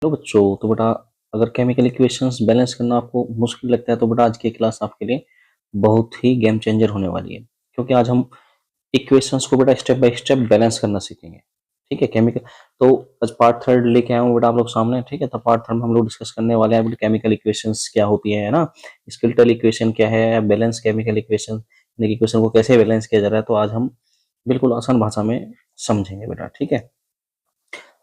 Hello बच्चों, तो बेटा अगर केमिकल इक्वेशंस बैलेंस करना आपको मुश्किल लगता है तो बेटा आज की क्लास आपके लिए बहुत ही गेम चेंजर होने वाली है। क्योंकि आज हम इक्वेशंस को बेटा स्टेप बाय स्टेप बैलेंस करना सीखेंगे। ठीक है, केमिकल। तो आज पार्ट थर्ड लेके आया हूँ बेटा आप लोग सामने। ठीक है, तो पार्ट थर्ड में हम लोग डिस्कस करने वाले हैं केमिकल इक्वेशंस क्या होती है ना, स्केलेटल इक्वेशन क्या है, बैलेंस केमिकल इक्वेशन, इक्वेशन को कैसे बैलेंस किया जा रहा है। तो आज हम बिल्कुल आसान भाषा में समझेंगे बेटा। ठीक है,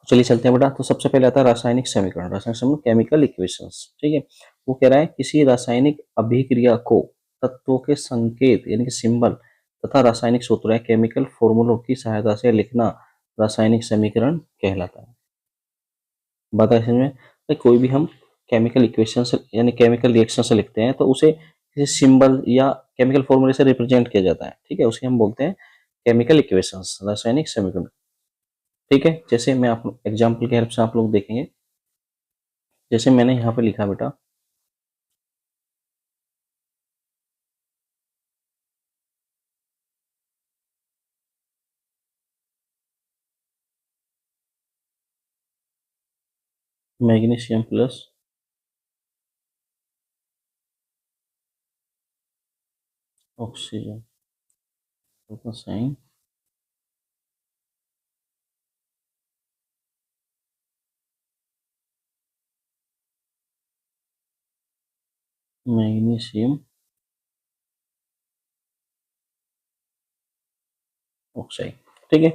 चलिए चलते हैं बेटा। तो सबसे पहले आता है रासायनिक समीकरण। रासायनिक समीकरण केमिकल इक्वेशंस। ठीक है, वो कह रहा है किसी रासायनिक अभिक्रिया को तत्वों के संकेत यानी कि सिंबल तथा रासायनिक सूत्र या केमिकल फॉर्मूलों की सहायता से लिखना रासायनिक समीकरण कहलाता है। बात है समझ में? तो कोई भी हम केमिकल इक्वेशन से यानी केमिकल रिएक्शन से लिखते हैं तो उसे किसी सिंबल या केमिकल फॉर्मूले से रिप्रेजेंट किया जाता है। ठीक है, उसे हम बोलते हैं केमिकल इक्वेशंस, रासायनिक समीकरण। ठीक है, जैसे मैं आप एग्जाम्पल के हेल्प से आप लोग देखेंगे। जैसे मैंने यहाँ पे लिखा बेटा मैग्नीशियम प्लस ऑक्सीजन का साइन मैग्नीशियम ऑक्साइड। ठीक है,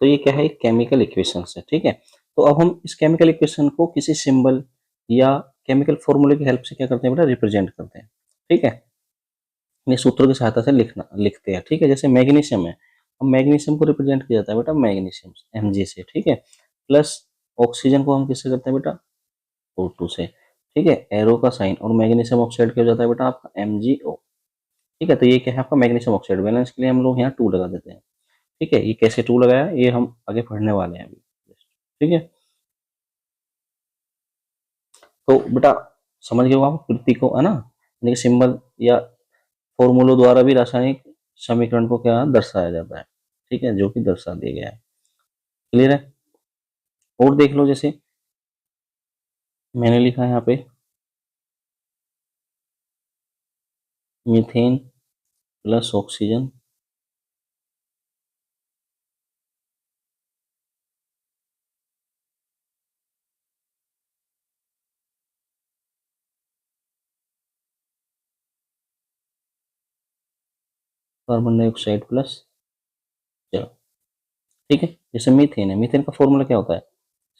तो ये क्या है, केमिकल इक्वेशन है। ठीक है, तो अब हम इस केमिकल इक्वेशन को किसी सिंबल या केमिकल फॉर्मूले की हेल्प से क्या करते हैं बेटा, रिप्रेजेंट करते हैं। ठीक है, ये सूत्रों की सहायता से लिखते हैं। ठीक है, जैसे मैग्नीशियम है, अब मैग्नीशियम को रिप्रेजेंट किया जाता है बेटा मैग्नीशियम Mg से। ठीक है, प्लस ऑक्सीजन को हम किससे करते हैं बेटा, O2 से। ठीक है, एरो का साइन और मैग्नीशियम ऑक्साइड क्या हो जाता है बेटा आपका MgO। ठीक है, तो ये क्या है आपका मैग्नीशियम ऑक्साइड। बैलेंस के लिए हम लोग यहाँ 2 लगा देते हैं। ठीक है, ये कैसे 2 लगाया ये हम आगे पढ़ने वाले हैं अभी। ठीक है, तो बेटा समझ गए हो आप प्रतीकों है ना, यानी कि सिंबल या फॉर्मूलों द्वारा भी रासायनिक समीकरण को क्या दर्शाया जाता है। ठीक है, जो कि दर्शा दिया गया है। क्लियर है? और देख लो, जैसे मैंने लिखा है यहाँ पे methane plus oxygen carbon dioxide plus जल। ठीक है, जैसे मीथेन है, मीथेन का फॉर्मूला क्या होता है,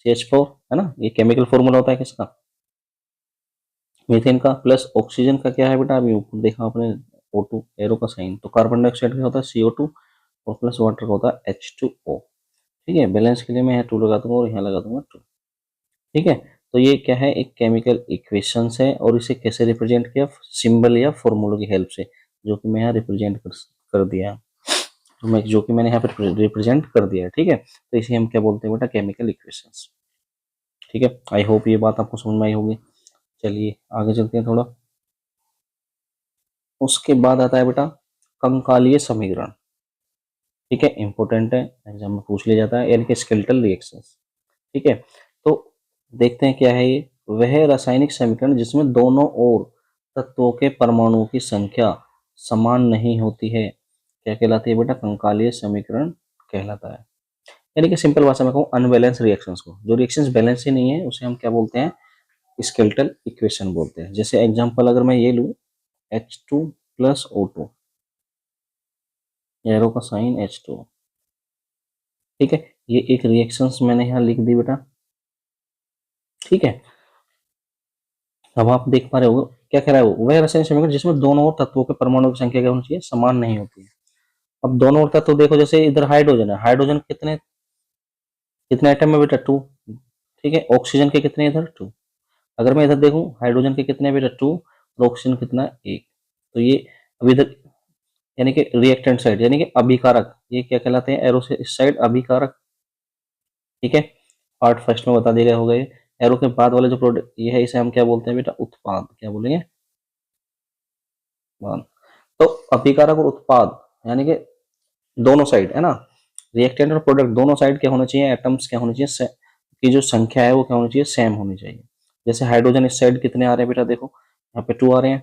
CH4 है ना, ये केमिकल फॉर्मूला होता है किसका, मीथेन का। प्लस ऑक्सीजन का क्या है बेटा, अभी ऊपर देखा आपने O2 एरो का साइन। तो कार्बन डाइऑक्साइड का होता है CO2 और प्लस वाटर का होता है H2O। ठीक है, बैलेंस के लिए मैं यहाँ 2 लगा दूंगा और यहाँ लगा दूंगा 2। ठीक है, तो ये क्या है, एक केमिकल इक्वेशंस है और इसे कैसे रिप्रेजेंट किया, सिंबल या फॉर्मूलों की हेल्प से, जो कि मैं यहाँ रिप्रेजेंट कर दिया। तो मैं जो कि मैंने यहाँ पर रिप्रेजेंट कर दिया है। ठीक है, तो इसे हम क्या बोलते हैं बेटा, केमिकल इक्वेशंस। ठीक है, आई होप ये बात आपको समझ में आई होगी। चलिए आगे चलते हैं थोड़ा। उसके बाद आता है बेटा कंकालीय समीकरण। ठीक है, इंपॉर्टेंट है, एग्जाम में पूछ लिया जाता है, यानी कि स्केलेटल रिएक्शंस। ठीक है, तो देखते हैं क्या है ये, वह रासायनिक समीकरण जिसमें दोनों ओर तत्वों के परमाणुओं की संख्या समान नहीं होती है क्या कहलाती है बेटा, कंकालीय समीकरण कहलाता है। यानी कि सिंपल भाषा में कहूँ, अनबैलेंस रिएक्शंस को, जो रिएक्शंस बैलेंस ही नहीं है उसे हम क्या बोलते हैं, स्केलेटल इक्वेशन बोलते हैं। जैसे एग्जांपल अगर मैं ये लूँ H2 प्लस O2, एरो का साइन H2। ठीक है, ये एक रिएक्शंस मैंने यहाँ लिख दी बेटा। ठीक है, अब आप देख पा रहे हो क्या कह रहा है वो, वह रासायनिक समीकरण जिसमें दोनों ओर तत्वों के परमाणुओं की संख्या क्या होनी चाहिए, समान नहीं होती है। अब दोनों ओर तत्व देखो, जैसे इधर हाइड्रोजन है, हाइड्रोजन कितने कितने एटम में बेटा, 2। ठीक है, ऑक्सीजन के कितने इधर 2। अगर मैं इधर देखूं हाइड्रोजन के कितने बेटा 2 और ऑक्सीजन कितना 1। तो ये अब इधर यानी कि रिएक्टेंट साइड यानी कि अभिकारक, ये क्या कहलाते हैं, एरो से इस साइड अभिकारक। ठीक है, पार्ट फर्स्ट में बता दिया गया होगा ये। एरो के बाद वाले जो प्रोडक्ट ये है, इसे हम क्या बोलते हैं बेटा, उत्पाद। क्या बोलेंगे, उत्पाद। तो अभिकारक और उत्पाद यानी कि दोनों साइड है ना, रिएक्टेंट और प्रोडक्ट दोनों साइड क्या होना चाहिए, एटम्स क्या होने चाहिए, की जो संख्या है वो क्या होनी चाहिए, सेम होनी चाहिए। जैसे हाइड्रोजन इस साइड कितने आ रहे हैं बेटा, देखो यहाँ पे 2 आ रहे हैं,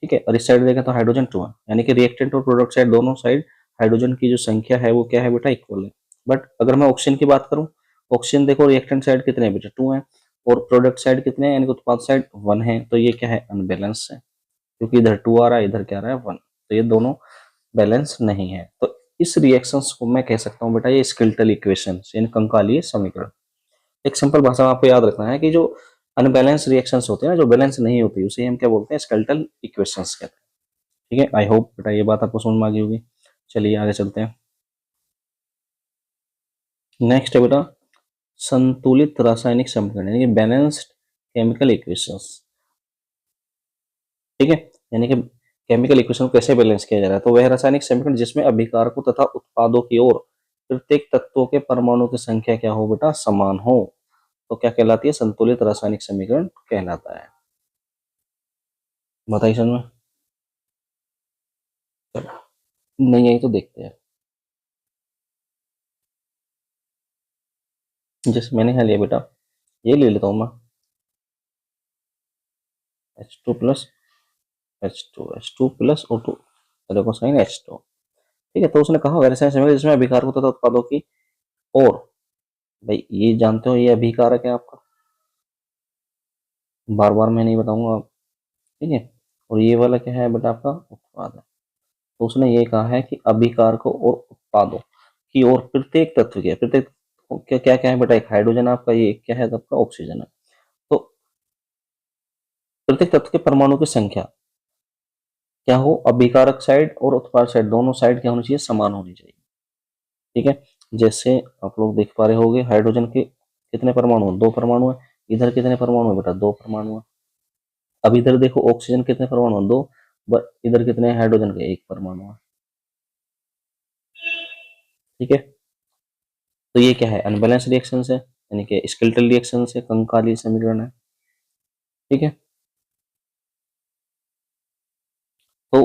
ठीक है, और इस साइड देखें तो हाइड्रोजन 2 है, यानी कि रिएक्टेंट और प्रोडक्ट साइड दोनों साइड हाइड्रोजन की जो संख्या है वो क्या है बेटा, इक्वल है। बट अगर मैं ऑक्सीजन की बात करूं, ऑक्सीजन देखो रिएक्टेंट साइड कितने हैं बेटा, 2 है, और प्रोडक्ट साइड कितने हैं, यानी कि उत्पाद साइड 1 है, तो ये क्या है, अनबैलेंस है, क्योंकि इधर 2 आ रहा है, इधर क्या आ रहा है 1, तो ये दोनों बैलेंस नहीं है। तो इस रिएक्शंस को मैं कह सकता हूँ बेटा ये स्केलेटल इक्वेशंस, यानी कंकालीय समीकरण। एक सिंपल भाषा में आपको याद रखना है कि जो अनबैलेंस रिएक्शंस होते हैं ना, जो बैलेंस नहीं होती, उसे हम क्या बोलते हैं, स्केलेटल इक्वेशंस कहते हैं। ठीक है, आई होप बेटा ये बात आपको समझ में आ गई होगी। चलिए आगे चलते हैं। नेक्स्ट है बेटा संतुलित रासायनिक समीकरण, यानी कि बैलेंस्ड केमिकल इक्वेशंस। ठीक है, यानी कि केमिकल इक्वेशन को कैसे बैलेंस किया जा रहा है, तो वह रासायनिक समीकरण जिसमें अभिकारकों तथा उत्पादों की ओर प्रत्येक तत्वों के परमाणु की संख्या क्या हो बेटा, समान हो, तो क्या कहलाती है, संतुलित रासायनिक समीकरण कहलाता है। बताइए समझ में, नहीं आई तो देखते हैं। जैसे मैंने यहाँ लिया बेटा, ये ले लेता हूँ मैं, H2 plus H2 plus O2, देखो साइन H2। ठीक है, तो उसने कहा वह रासायनिक समीकरण जिसमें अभिकारकों तथा उत्पादों की और, भाई ये जानते हो ये अभिकारक है आपका, बार बार मैं नहीं बताऊंगा आप, ठीक है, और ये वाला क्या है बेटा, आपका उत्पाद है। तो उसने ये कहा है कि अभिकारकों और उत्पादों की ओर प्रत्येक तत्व के, प्रत्येक क्या क्या क्या है बेटा, एक हाइड्रोजन आपका, ये क्या है आपका ऑक्सीजन है, तो प्रत्येक तत्व के परमाणु की संख्या क्या हो, अभिकारक साइड और उत्पाद साइड दोनों साइड क्या होनी चाहिए, समान होनी चाहिए। ठीक है, जैसे आप लोग देख पा रहे होंगे हाइड्रोजन के कितने परमाणु हैं, 2 परमाणु है, इधर कितने परमाणु है बेटा, 2 परमाणु है। अब इधर देखो ऑक्सीजन कितने परमाणु है, 2, बट इधर कितने हाइड्रोजन के, 1 परमाणु है। ठीक है, तो ये क्या है, अनबैलेंस रिएक्शन है, यानी कि स्केलेटल रिएक्शन से कंकालीय समीकरण है। ठीक है, तो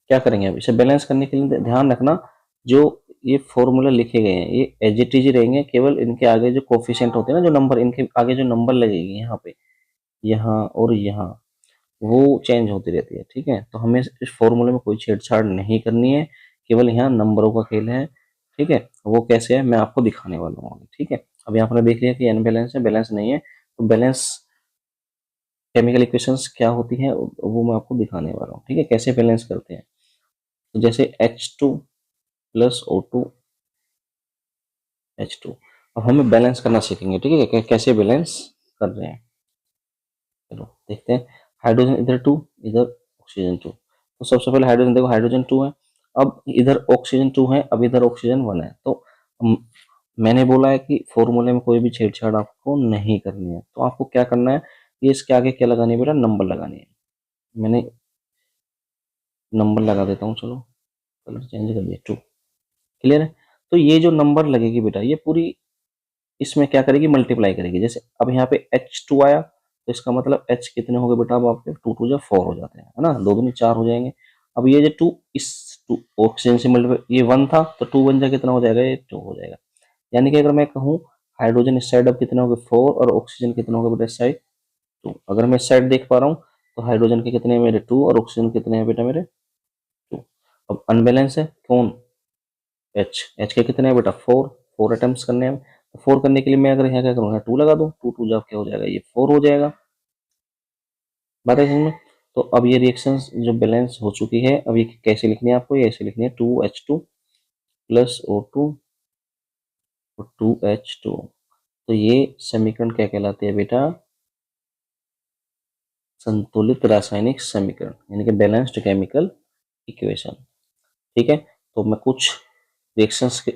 क्या करेंगे, अब इसे बैलेंस करने के लिए ध्यान रखना, जो ये फॉर्मूला लिखे गए हैं ये एज इट इज रहेंगे, केवल इनके आगे जो कोफिशिएंट होते हैं ना, जो नंबर इनके आगे जो नंबर लगेगी यहाँ पे, यहाँ और यहाँ, वो चेंज होती रहती है। ठीक है, तो हमें इस फॉर्मूले में कोई छेड़छाड़ नहीं करनी है, केवल यहाँ नंबरों का खेल है। ठीक है, वो कैसे है मैं आपको दिखाने वाला हूँ। ठीक है, अब यहाँ पर देख लिया कि अनबैलेंस है, बैलेंस नहीं है, तो बैलेंस केमिकल इक्वेशंस क्या होती है वो मैं आपको दिखाने वाला हूँ। ठीक है, कैसे बैलेंस करते हैं, तो जैसे H2 प्लस O2 H2, अब हमें बैलेंस करना सीखेंगे। ठीक है, कैसे बैलेंस कर रहे हैं, चलो देखते हैं। हाइड्रोजन इधर 2, इधर ऑक्सीजन 2, तो सबसे पहले हाइड्रोजन देखो, हाइड्रोजन 2 है, अब इधर ऑक्सीजन 2 है, अब इधर ऑक्सीजन 1 है, तो मैंने बोला है कि फॉर्मूले में कोई भी छेड़छाड़ आपको नहीं करनी है, तो आपको क्या करना है, ये इसके आगे क्या लगानी है बेटा, नंबर लगानी है। मैंने नंबर लगा देता हूँ, चलो कलर चेंज कर दिया, 2, क्लियर है। तो ये जो नंबर लगेगी बेटा, ये पूरी इसमें क्या करेगी, मल्टीप्लाई करेगी। जैसे अब यहाँ पे H2 आया, तो इसका मतलब H कितने हो गए बेटा, अब आपके 2 2 जा 4 हो जाते हैं, है ना, 2 दूनी 4 हो जाएंगे। अब ये जो 2 इस 2 ऑक्सीजन से मल्टीप्लाई, ये 1 था तो 2 बन जा कितना हो जाएगा, ये 2 हो जाएगा। यानी कि अगर मैं कहूँ हाइड्रोजन इस साइड अब कितने हो गए 4, और ऑक्सीजन कितने हो गए बेटा इस साइड 2, अगर मैं इस साइड देख पा रहा हूँ तो हाइड्रोजन के कितने हैं मेरे 2, और ऑक्सीजन कितने हैं बेटा मेरे 2। अब अनबैलेंस है कौन, एच के कितने हैं बेटा 4, 4 अटेम्प्ट करने हैं, तो 4 करने के लिए मैं अगर यहाँ क्या करूँगा 2 लगा दूँ, 2 2 जब क्या हो जाएगा, ये 4 हो जाएगा। बात है समझ में। तो अब ये रिएक्शंस जो बैलेंस हो चुकी है, अब ये कैसे लिखनी है आपको, ये ऐसे लिखनी है 2H2 प्लस O2 और 2H2, तो ये समीकरण क्या कहलाते हैं बेटा, संतुलित रासायनिक समीकरण, यानी कि बैलेंस्ड केमिकल इक्वेशन। ठीक है, तो मैं कुछ रिएक्शंस के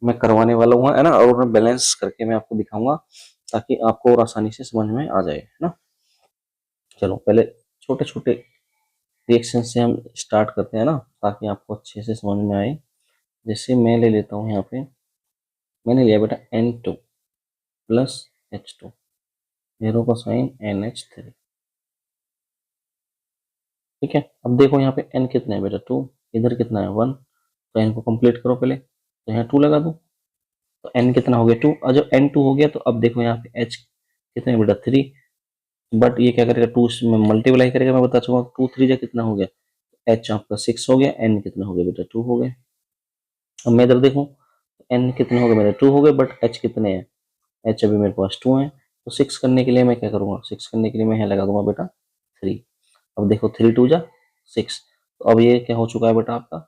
मैं करवाने वाला हूँ, है ना, और मैं बैलेंस करके मैं आपको दिखाऊंगा, ताकि आपको और आसानी से समझ में आ जाए, है ना। चलो पहले छोटे छोटे रिएक्शन से हम स्टार्ट करते हैं ना, ताकि आपको अच्छे से समझ में आए। जैसे मैं ले लेता हूँ यहाँ पे, मैंने लिया बेटा N2 प्लस H2, जीरो का साइन NH3। ठीक है, अब देखो यहाँ पे N कितना है बेटा 2, इधर कितना है 1, तो इनको कंप्लीट करो पहले, तो यहाँ 2 लगा दूँ, तो n कितना हो गया 2, और जब n 2 हो गया तो अब देखो यहाँ पे h कितना है बेटा 3, बट ये क्या करेगा 2 में मल्टीप्लाई करेगा, मैं बता चुका हूँ 2 3 जा कितना हो गया, h आपका 6 हो गया, n कितना हो गया बेटा 2 हो गया। अब मैं इधर देखूँ n कितने हो गए मेरे 2 हो गए, बट h कितने हैं, h अभी मेरे पास 2 है, तो 6 करने के लिए मैं क्या करूँगा, 6 करने के लिए मैं यहाँ लगा दूंगा बेटा 3। अब देखो 3 2 जा 6, तो अब ये क्या हो चुका है बेटा आपका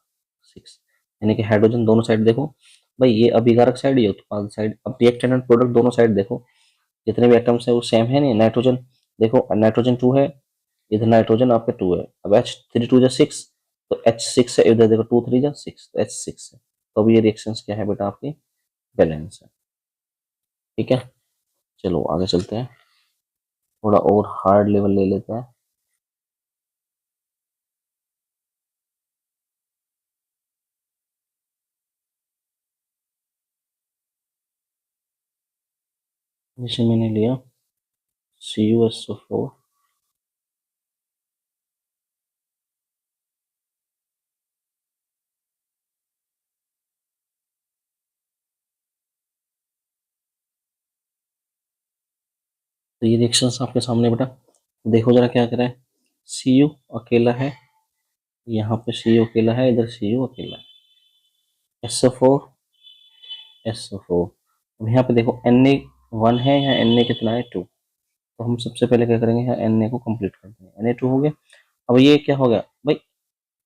6, यानी कि हाइड्रोजन दोनों साइड देखो भाई, ये अभिकारक साइड, ये उत्पादक साइड। अब रिएक्टेंट एंड प्रोडक्ट दोनों साइड देखो, जितने भी एटम्स है वो सेम है नहीं। नाइट्रोजन देखो, नाइट्रोजन 2 है, इधर नाइट्रोजन आपके 2 है, अब एच 3 2 जा 6, तो एच 6 है, इधर देखो 2 3 जा 6, तो एच 6 है। तो अब ये रिएक्शंस क्या है बेटा आपकी बैलेंस है। ठीक है, चलो आगे चलते हैं, थोड़ा और हार्ड लेवल ले लेते हैं। जैसे मैंने लिया CuSO4, तो ये रिएक्शंस आपके सामने बेटा, देखो जरा क्या करा है, Cu अकेला है, यहाँ पे Cu अकेला है, इधर Cu अकेला है, SO4 SO4। अब यहाँ पे देखो Na1 है, यहाँ Na कितना है 2, तो हम सबसे पहले क्या करेंगे, यहाँ Na को कंप्लीट कर देंगे, Na2 हो गया। अब ये क्या हो गया भाई,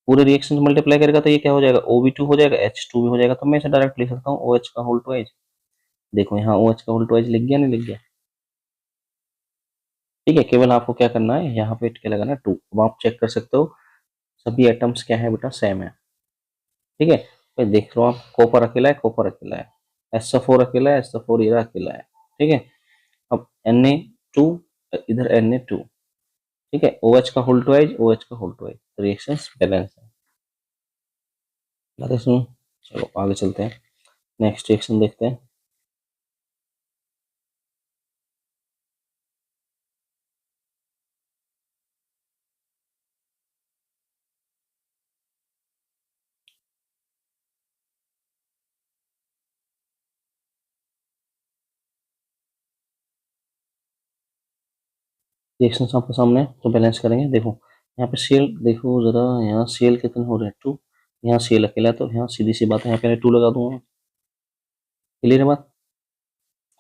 पूरे रिएक्शन मल्टीप्लाई करेगा तो ये क्या हो जाएगा OB2 हो जाएगा, H2 भी हो जाएगा, तो मैं इसे डायरेक्ट लिख सकता हूँ OH का होल ट्वाइस। देखो यहाँ OH का होल ट्वाइस लिख गया नहीं लिख गया, ठीक है। केवल आपको क्या करना है, यहाँ पे क्या लगाना है 2। अब आप चेक कर सकते हो सभी एटम्स क्या है बेटा सेम है, ठीक है। तो देख लो आप, कॉपर अकेला है, कॉपर अकेला है, SO4 अकेला है, SO4 ये अकेला है, ठीक है। अब Na2, इधर Na2, ठीक है, OH का होल ट्वाइस, OH का होल ट्वाइस, रिएक्शंस बैलेंस है। बातें सुनो, चलो आगे चलते हैं, नेक्स्ट रिएक्शन देखते हैं। रिएक्शंस आपके सामने है, तो बैलेंस करेंगे। देखो यहाँ पे Cl देखो जरा, यहाँ Cl कितने हो रहे हैं 2, यहाँ Cl अकेला है, तो यहाँ सीधी सी बात है, यहाँ पे 2 लगा दूंगा, क्लियर है बात।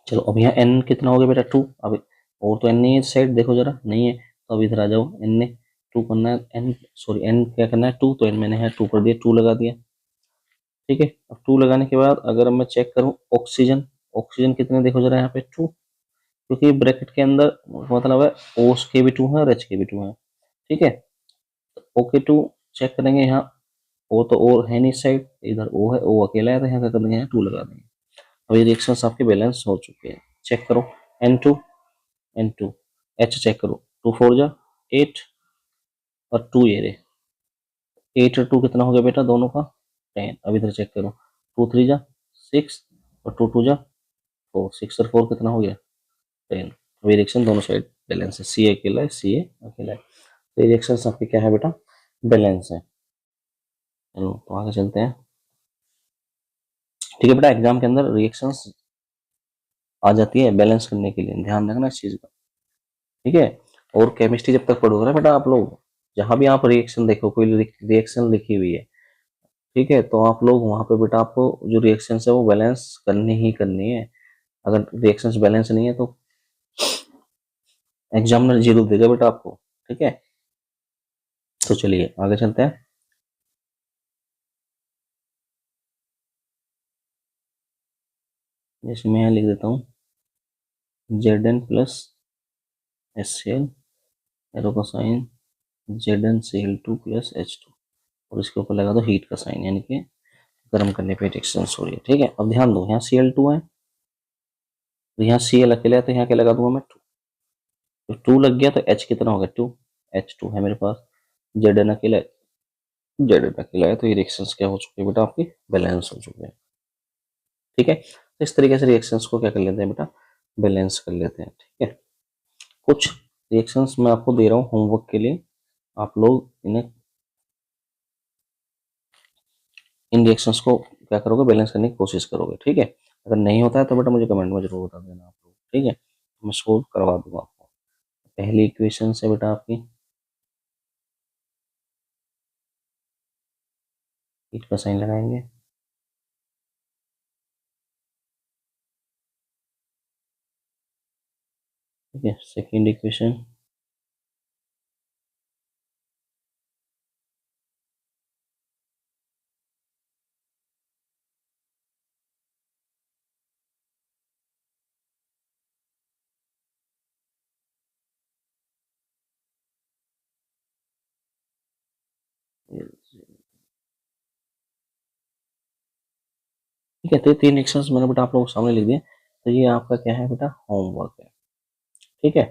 चलो अब यहाँ n कितना हो गया बेटा 2, अब और तो n नहीं है इस साइड, देखो जरा नहीं है, तो अब इधर आ जाओ, n 2 करना है, n सॉरी n क्या करना है 2, तो n मैंने यहाँ 2 कर दिया, 2 लगा दिया, ठीक है। अब 2 लगाने के बाद अगर मैं चेक करूँ ऑक्सीजन, ऑक्सीजन कितने देखो जरा यहाँ पे 2, क्योंकि ब्रैकेट के अंदर मतलब है O के भी 2 है और H के भी 2 है, ठीक है। OK2 चेक करेंगे, यहाँ O तो और है नहीं साइड, इधर O है, O अकेला है, तो यहाँ क्या कर देंगे, यहाँ 2 लगा देंगे। अब ये रिएक्शंस आपके बैलेंस हो चुके हैं, चेक करो N2 H चेक करो, 2 4 जा 8 और 2 ये रहे, 8 और 2 कितना हो गया बेटा दोनों का 10। अब इधर चेक करो, 2 3 जा 6 और 2 2 जा 4, 6 और 4 कितना हो गया 10। अब ये रिएक्शन दोनों साइड बैलेंस है, सी अकेला है, सी अकेला है, तो ये रिएक्शंस आपके क्या है बेटा बैलेंस है। चलो तो आगे चलते हैं, ठीक है बेटा। एग्जाम के अंदर रिएक्शंस आ जाती है बैलेंस करने के लिए, ध्यान रखना इस चीज का, ठीक है। और केमिस्ट्री जब तक पढ़ोगे ना बेटा आप लोग, जहां भी आप रिएक्शन देखो, कोई रिएक्शन लिखी हुई है, ठीक है, तो आप लोग वहां पे बेटा आपको जो रिएक्शन है वो बैलेंस करनी ही करनी है। अगर रिएक्शंस बैलेंस नहीं है तो एग्जामिनर 0 देगा बेटा आपको, ठीक है। तो चलिए आगे चलते हैं। जैसे मैं यहाँ लिख देता हूँ Zn प्लस HCl, एरो का साइन ZnCl2 प्लस H2, और इसके ऊपर लगा दो हीट का साइन, यानी कि गर्म करने पे रिएक्शन हो रही है, ठीक है। अब ध्यान दो, यहाँ Cl2 है, तो यहाँ Cl अकेला है, तो यहाँ क्या लगा दूंगा मैं 2, तो 2 लग गया, तो H कितना होगा 2, H2 है मेरे पास, Zn अकेला है, Zn अकेला है, तो ये रिएक्शंस क्या हो चुके हैं बेटा आपकी बैलेंस हो चुके हैं, ठीक है। तो इस तरीके से रिएक्शंस को क्या कर लेते हैं बेटा बैलेंस कर लेते हैं, ठीक है। कुछ रिएक्शंस मैं आपको दे रहा हूँ होमवर्क के लिए, आप लोग इन्हें, इन रिएक्शंस को क्या करोगे बैलेंस करने की कोशिश करोगे, ठीक है। अगर नहीं होता है तो बेटा मुझे कमेंट में जरूर बता देना आप लोग, ठीक है, मैं सोल्व करवा दूंगा आपको। पहली इक्वेशन से बेटा आपकी ईट का साइन लगाएंगे, ठीक है। सेकेंड इक्वेशन, ठीक है। तो ये तीन एक्शंस मैंने बेटा आप लोगों के सामने लिख दिए। तो ये आपका क्या है बेटा, होमवर्क है, ठीक है।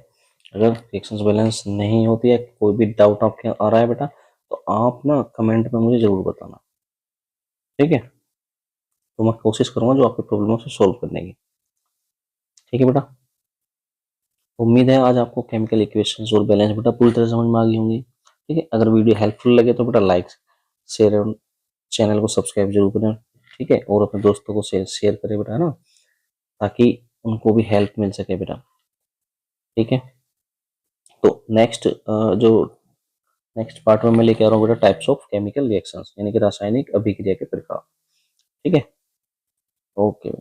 अगर रिएक्शंस बैलेंस नहीं होती है, कोई भी डाउट आपके आ रहा है बेटा, तो आप ना कमेंट में मुझे जरूर बताना, ठीक है। तो मैं कोशिश करूंगा जो आपकी प्रॉब्लम से सॉल्व करने की, ठीक है बेटा। उम्मीद है आज आपको केमिकल इक्वेशंस और बैलेंस बेटा पूरी तरह समझ में आ गई होंगी, ठीक है। अगर वीडियो हेल्पफुल लगे तो बेटा लाइक शेयर और चैनल को सब्सक्राइब जरूर करें, ठीक है। और अपने दोस्तों को शेयर करें बेटा, है ना, ताकि उनको भी हेल्प मिल सके बेटा, ठीक है। तो जो नेक्स्ट पार्ट में मैं लेके आ रहा हूँ बेटा टाइप्स ऑफ केमिकल रिएक्शंस, यानी कि रासायनिक अभिक्रिया के प्रकार, ठीक है। ओके।